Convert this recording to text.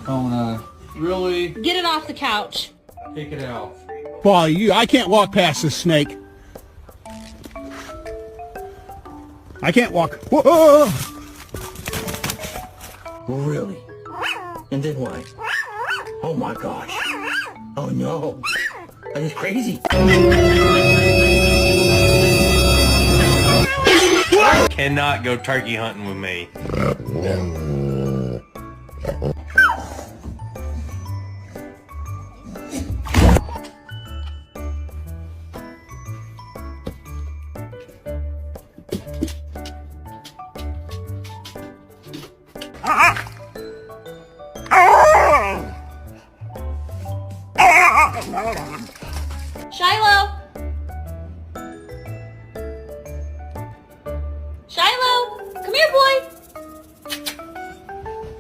Oh no. Really? Get it off the couch. Take it out. Well, I can't walk past this snake. I can't walk. Whoa! Really? And then what? Oh my gosh. Oh no. That is crazy. Cannot go turkey hunting with me. Shiloh!